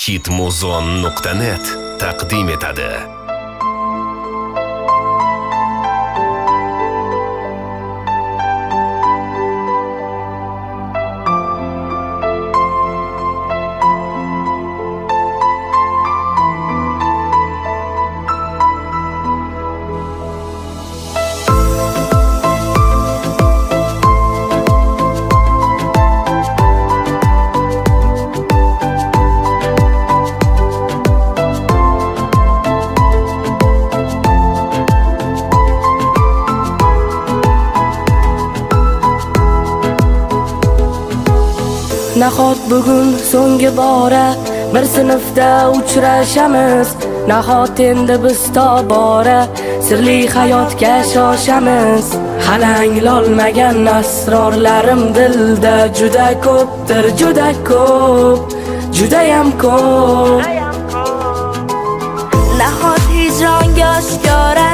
Hitmuzon.net taqdim etadi. Nahot bugun so'nggi bora bir sinfda uchrashamiz. Nahot endi biz tobora sirli hayotga shoshamiz. Hali anglolmagan asrorlarim dilda juda ko'pdir, juda ko'p, judayam ko'p. Nahot hijronga oshkora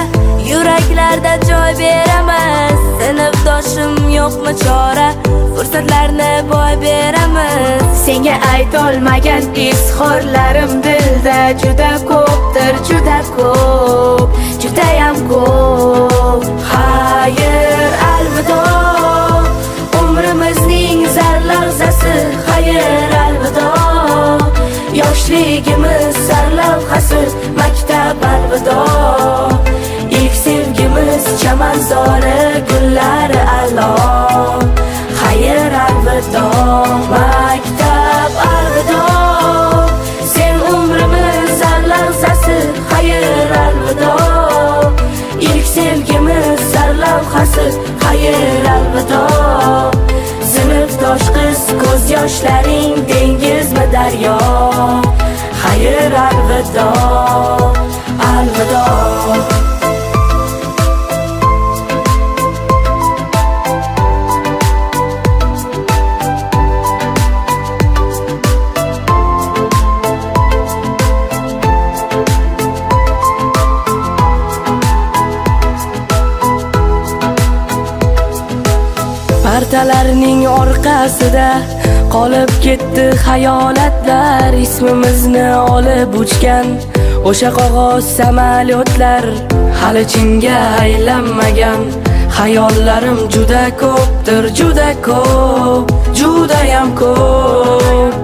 yuraklarda joy beramiz. Sinfdoshim yo'qmi chora, fursatlarni boy beramiz. Senga aytolmagan izhorlarim dilda juda ko'pdir, juda ko'p, judayam ko'p. Xayr, alvido, umrimizning zar lahzasi. Xayr, alvido, yoshligimiz sarlavhasi. Maktab, alvido, ilk sevgimiz chamanzori, gullari a'lo. Xayr, alvido, maktab, alvido, sen umrimiz zar lahzasi. Xayr, alvido, ilk sevgimiz sarlavhasi. Xayr, alvido, sinfdosh qiz, ko'z yoshlaring dengizmi daryo. Xayr, alvido, alvido. Partalarning orqasida qolib ketdi xayolatlar. Ismimizni olib uchgan o'sha qog'oz samolyotlar. Hali chinga aylanmagan xayollarim juda ko'pdir, juda ko'p, judayam ko'p.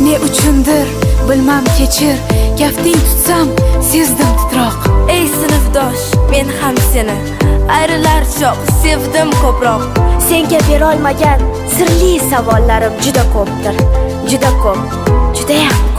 Ne uchundir bilmam kechir, kafting tutsam sezdim titroq. Ey sinfdosh, men ham seni ayrilar choq sevdim ko'proq. Senga berolmagan sirli savollarim juda ko'pdir, juda ko'p, judayam ko'p.